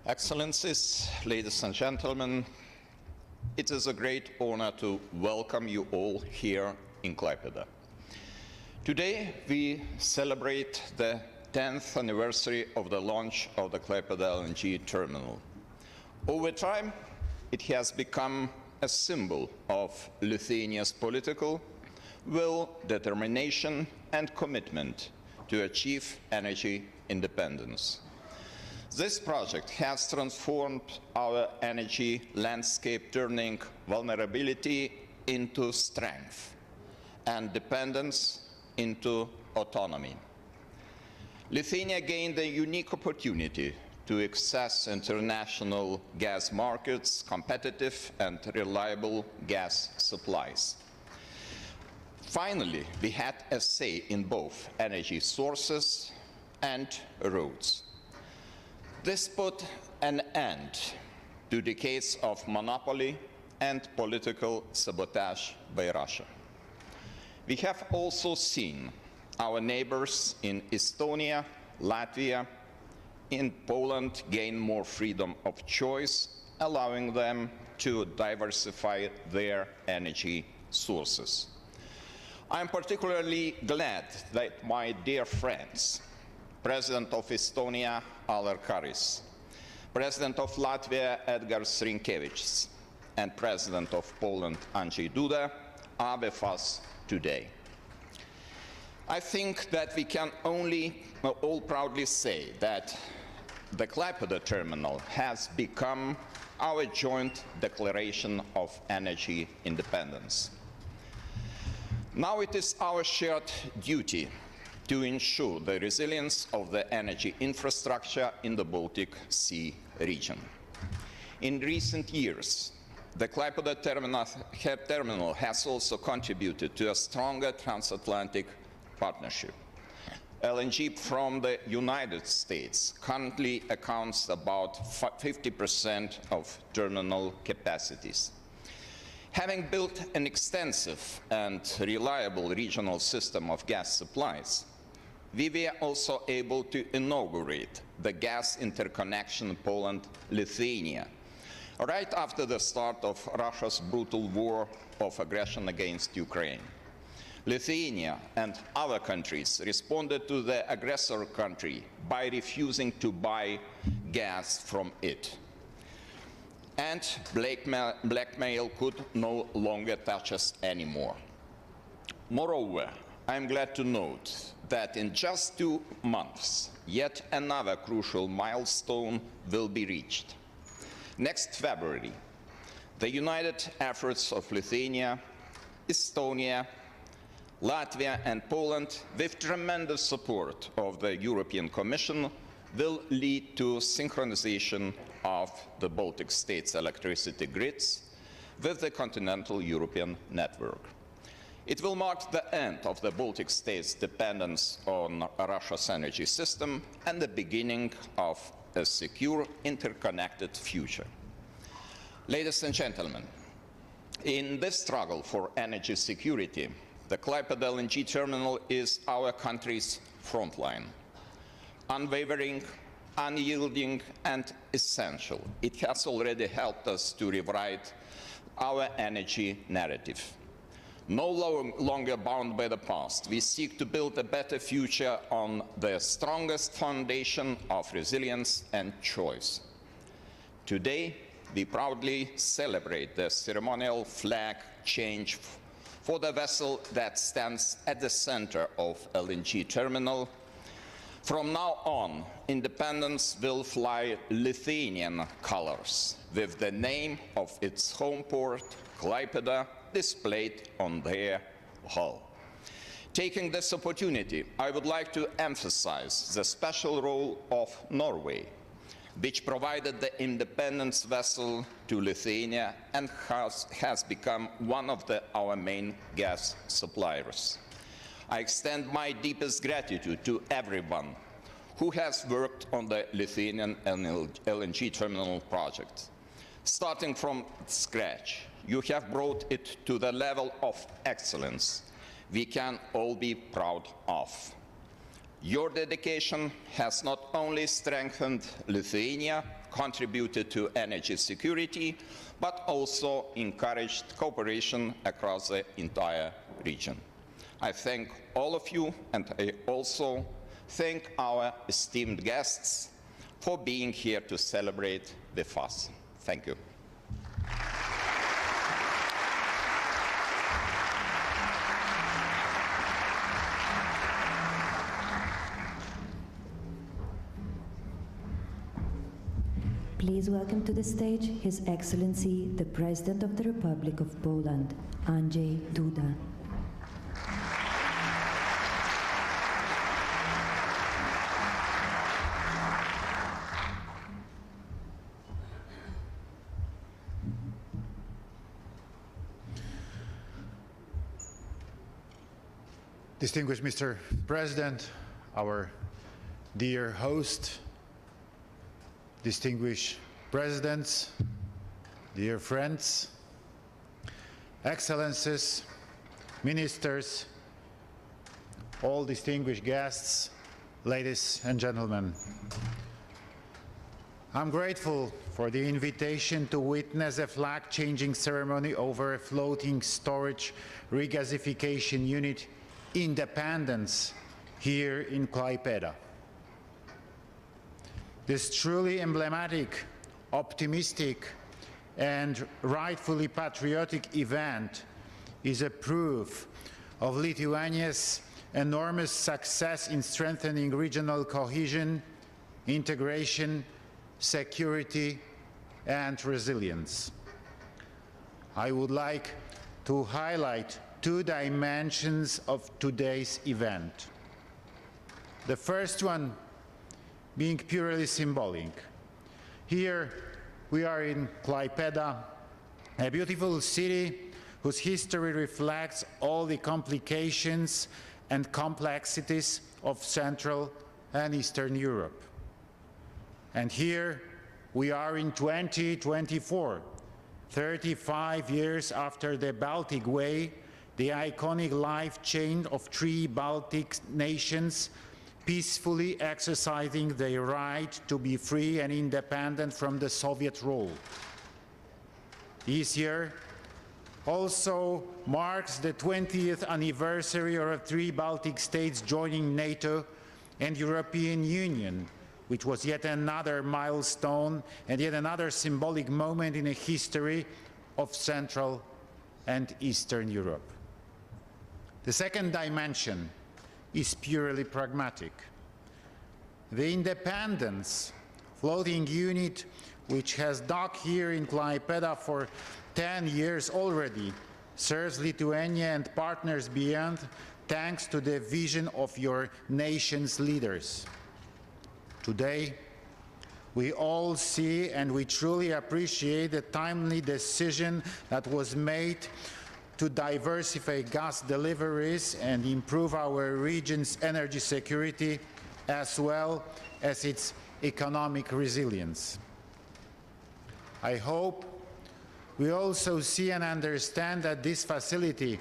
Excellencies, ladies and gentlemen, it is a great honor to welcome you all here in Kłajpedzie. Today we celebrate the 10th anniversary of the launch of the Kłajpedzie LNG terminal. Over time, it has become a symbol of Lithuania's political will, determination, and commitment to achieve energy independence. This project has transformed our energy landscape, turning vulnerability into strength and dependence into autonomy. Lithuania gained a unique opportunity to access international gas markets, competitive and reliable gas supplies. Finally, we had a say in both energy sources and routes. This put an end to decades of monopoly and political sabotage by Russia. We have also seen our neighbors in Estonia, Latvia, in Poland gain more freedom of choice, allowing them to diversify their energy sources. I am particularly glad that my dear friends, President of Estonia, Alar Karis, President of Latvia, Edgars Rinkevičius, and President of Poland, Andrzej Duda, are with us today. I think that we can only all proudly say that the Kłajpedzie terminal has become our joint declaration of energy independence. Now it is our shared duty to ensure the resilience of the energy infrastructure in the Baltic Sea region. In recent years, the Kłajpedzie terminal has also contributed to a stronger transatlantic partnership. LNG from the United States currently accounts about 50% of terminal capacities. Having built an extensive and reliable regional system of gas supplies, we were also able to inaugurate the gas interconnection Poland-Lithuania right after the start of Russia's brutal war of aggression against Ukraine. Lithuania and other countries responded to the aggressor country by refusing to buy gas from it. And blackmail could no longer touch us anymore. Moreover, I am glad to note that in just 2 months, yet another crucial milestone will be reached. Next February, the united efforts of Lithuania, Estonia, Latvia, and Poland, with tremendous support of the European Commission, will lead to synchronization of the Baltic states' electricity grids with the continental European network. It will mark the end of the Baltic states' dependence on Russia's energy system and the beginning of a secure, interconnected future. Ladies and gentlemen, in this struggle for energy security, the Kłajpedzie LNG terminal is our country's frontline. Unwavering, unyielding, and essential. It has already helped us to rewrite our energy narrative. No longer bound by the past, we seek to build a better future on the strongest foundation of resilience and choice. Today, we proudly celebrate the ceremonial flag change for the vessel that stands at the center of LNG terminal. From now on, Independence will fly Lithuanian colors with the name of its home port, Kłajpedzie, displayed on their hull. Taking this opportunity, I would like to emphasize the special role of Norway, which provided the Independence vessel to Lithuania and has become one of our main gas suppliers. I extend my deepest gratitude to everyone who has worked on the Lithuanian LNG terminal project. Starting from scratch, you have brought it to the level of excellence we can all be proud of. Your dedication has not only strengthened Lithuania, contributed to energy security, but also encouraged cooperation across the entire region. I thank all of you, and I also thank our esteemed guests for being here to celebrate with us. Thank you. Please welcome to the stage His Excellency, the President of the Republic of Poland, Andrzej Duda. Distinguished Mr. President, our dear host, distinguished presidents, dear friends, excellencies, ministers, all distinguished guests, ladies and gentlemen. I'm grateful for the invitation to witness a flag-changing ceremony over a floating storage regasification unit, Independence, here in Kłajpedzie. This truly emblematic, optimistic, and rightfully patriotic event is a proof of Lithuania's enormous success in strengthening regional cohesion, integration, security, and resilience. I would like to highlight two dimensions of today's event. The first one being purely symbolic. Here we are in Kłajpedzie, a beautiful city whose history reflects all the complications and complexities of Central and Eastern Europe. And here we are in 2024, 35 years after the Baltic Way, the iconic life chain of three Baltic nations peacefully exercising their right to be free and independent from the Soviet rule. This year also marks the 20th anniversary of three Baltic states joining NATO and European Union, which was yet another milestone and yet another symbolic moment in the history of Central and Eastern Europe. The second dimension is purely pragmatic. The Independence floating unit, which has docked here in Kłajpedzie for 10 years already, serves Lithuania and partners beyond, thanks to the vision of your nation's leaders. Today, we all see and we truly appreciate the timely decision that was made to diversify gas deliveries and improve our region's energy security as well as its economic resilience. I hope we also see and understand that this facility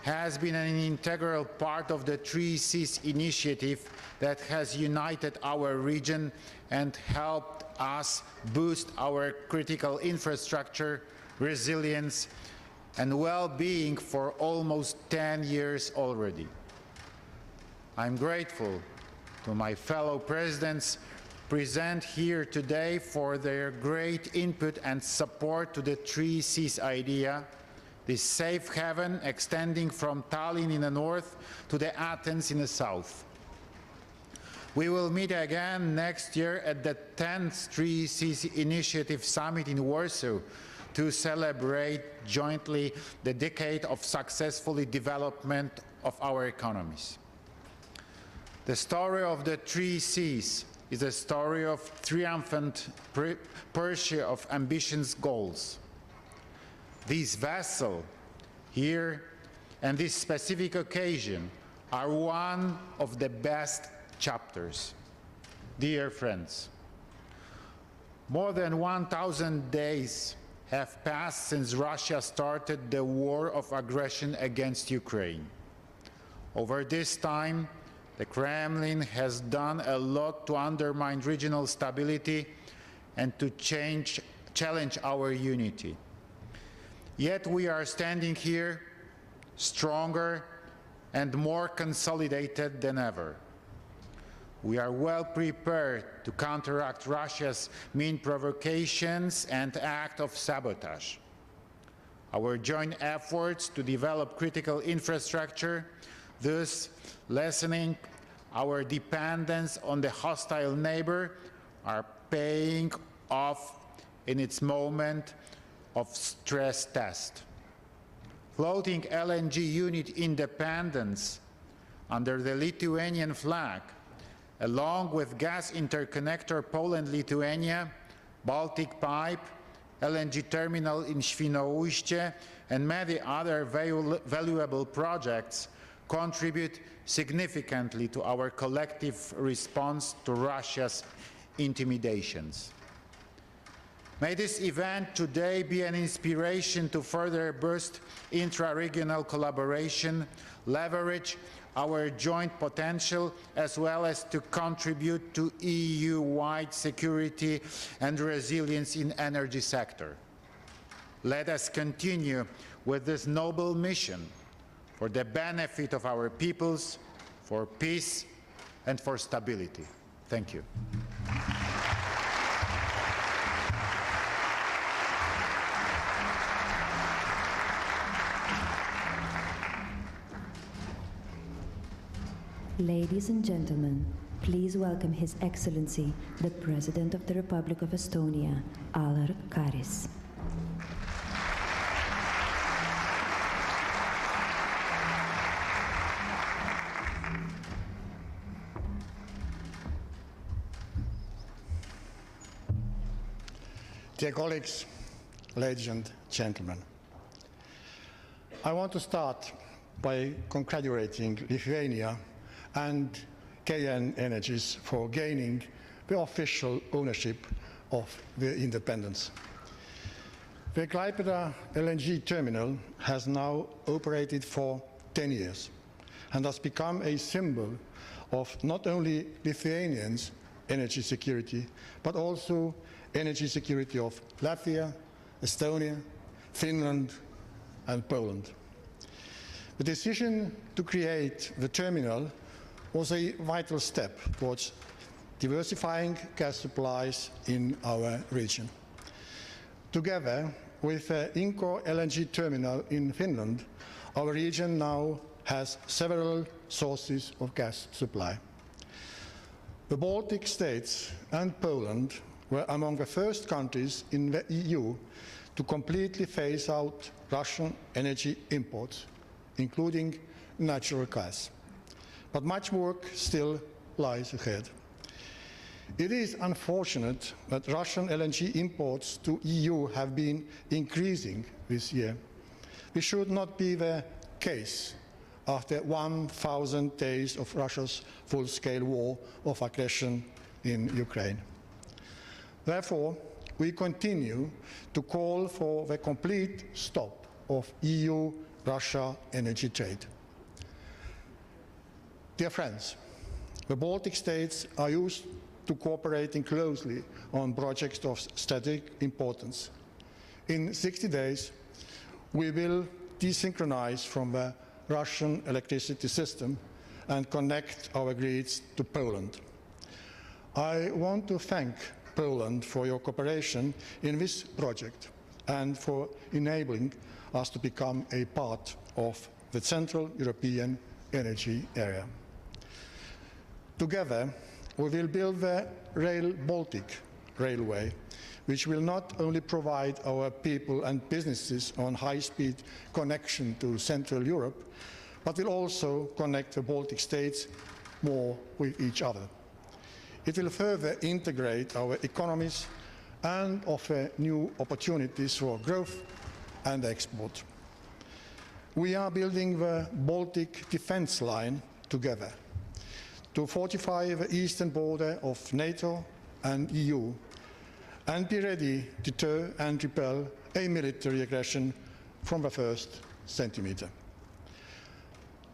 has been an integral part of the Three Seas initiative that has united our region and helped us boost our critical infrastructure, resilience, and well-being for almost 10 years already. I'm grateful to my fellow presidents present here today for their great input and support to the Three Seas idea, this safe haven extending from Tallinn in the north to the Athens in the south. We will meet again next year at the 10th Three Seas Initiative Summit in Warsaw to celebrate jointly the decade of successful development of our economies. The story of the Three Seas is a story of triumphant pursuit of ambitious goals. This vessel here and this specific occasion are one of the best chapters. Dear friends, more than 1,000 days have passed since Russia started the war of aggression against Ukraine. Over this time, the Kremlin has done a lot to undermine regional stability and to challenge our unity. Yet we are standing here stronger and more consolidated than ever. We are well prepared to counteract Russia's mean provocations and act of sabotage. Our joint efforts to develop critical infrastructure, thus lessening our dependence on the hostile neighbor, are paying off in its moment of stress test. Floating LNG unit independence under the Lithuanian flag, along with gas interconnector Poland-Lithuania, Baltic Pipe, LNG terminal in Świnoujście, and many other valuable projects contribute significantly to our collective response to Russia's intimidations. May this event today be an inspiration to further boost intra-regional collaboration, leverage our joint potential, as well as to contribute to EU-wide security and resilience in the energy sector. Let us continue with this noble mission for the benefit of our peoples, for peace and for stability. Thank you. Ladies and gentlemen, please welcome His Excellency, the President of the Republic of Estonia, Alar Karis. Dear colleagues, ladies and gentlemen, I want to start by congratulating Lithuania and KN Energies for gaining the official ownership of the independence. The Kłajpedzie LNG terminal has now operated for 10 years and has become a symbol of not only Lithuanians' energy security, but also energy security of Latvia, Estonia, Finland, and Poland. The decision to create the terminal was a vital step towards diversifying gas supplies in our region. Together with the Inkoo LNG terminal in Finland, our region now has several sources of gas supply. The Baltic states and Poland were among the first countries in the EU to completely phase out Russian energy imports, including natural gas. But much work still lies ahead. It is unfortunate that Russian LNG imports to EU have been increasing this year. This should not be the case after 1,000 days of Russia's full-scale war of aggression in Ukraine. Therefore, we continue to call for the complete stop of EU-Russia energy trade. Dear friends, the Baltic states are used to cooperating closely on projects of strategic importance. In 60 days, we will desynchronize from the Russian electricity system and connect our grids to Poland. I want to thank Poland for your cooperation in this project and for enabling us to become a part of the Central European energy area. Together, we will build the Rail Baltic railway, which will not only provide our people and businesses on high-speed connection to Central Europe, but will also connect the Baltic states more with each other. It will further integrate our economies and offer new opportunities for growth and export. We are building the Baltic defense line together to fortify the eastern border of NATO and EU and be ready to deter and repel a military aggression from the first centimeter.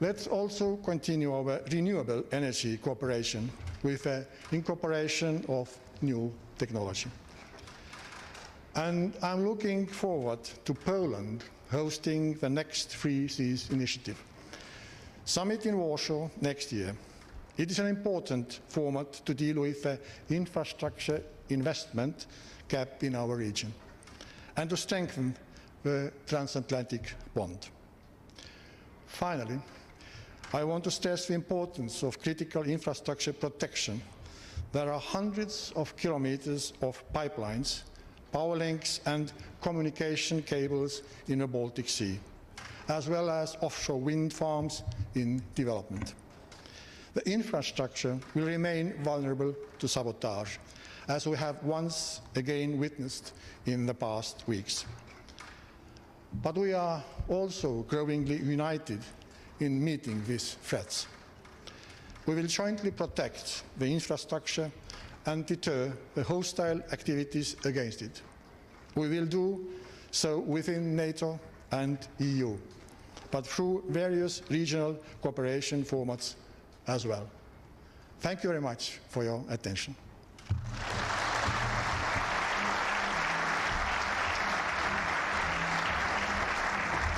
Let's also continue our renewable energy cooperation with the incorporation of new technology. And I'm looking forward to Poland hosting the next Three Seas initiative. Summit in Warsaw next year. It is an important format to deal with the infrastructure investment gap in our region and to strengthen the transatlantic bond. Finally, I want to stress the importance of critical infrastructure protection. There are hundreds of kilometers of pipelines, power links and communication cables in the Baltic Sea, as well as offshore wind farms in development. The infrastructure will remain vulnerable to sabotage, as we have once again witnessed in the past weeks. But we are also growingly united in meeting these threats. We will jointly protect the infrastructure and deter the hostile activities against it. We will do so within NATO and EU, but through various regional cooperation formats as well. Thank you very much for your attention.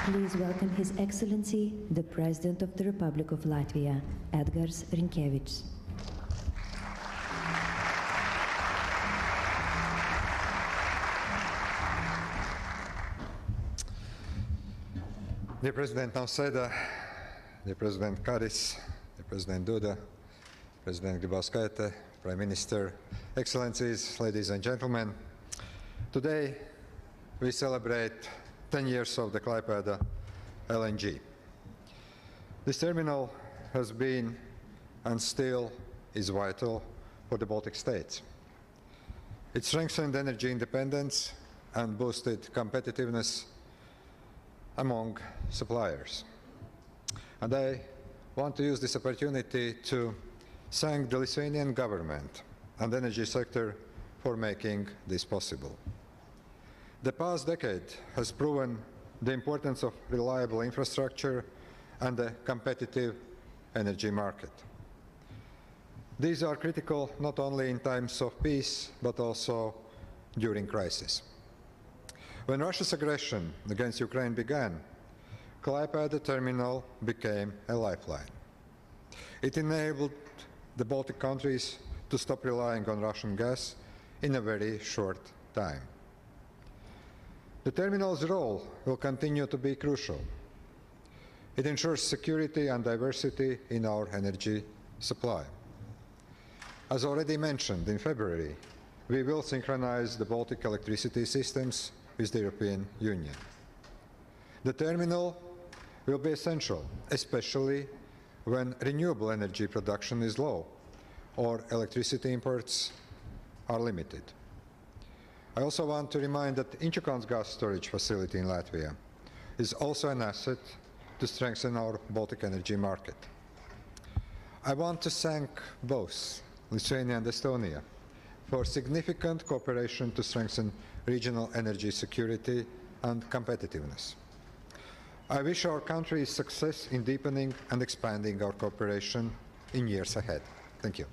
Please welcome His Excellency, the President of the Republic of Latvia, Edgars Rinkēvičs. Dear President Nausėda, dear President Karis, dear President Duda, President Grybauskaite, Prime Minister, Excellencies, ladies and gentlemen, today we celebrate 10 years of the Kłajpeде LNG. This terminal has been and still is vital for the Baltic states. It strengthened energy independence and boosted competitiveness among suppliers. And I want to use this opportunity to thank the Lithuanian government and the energy sector for making this possible. The past decade has proven the importance of reliable infrastructure and a competitive energy market. These are critical not only in times of peace, but also during crisis. When Russia's aggression against Ukraine began, Kłajpeде terminal became a lifeline. It enabled the Baltic countries to stop relying on Russian gas in a very short time. The terminal's role will continue to be crucial. It ensures security and diversity in our energy supply. As already mentioned, in February, we will synchronize the Baltic electricity systems with the European Union. The terminal will be essential, especially when renewable energy production is low or electricity imports are limited. I also want to remind that Inčukalns gas storage facility in Latvia is also an asset to strengthen our Baltic energy market. I want to thank both Lithuania and Estonia for significant cooperation to strengthen regional energy security and competitiveness. I wish our countries success in deepening and expanding our cooperation in years ahead. Thank you.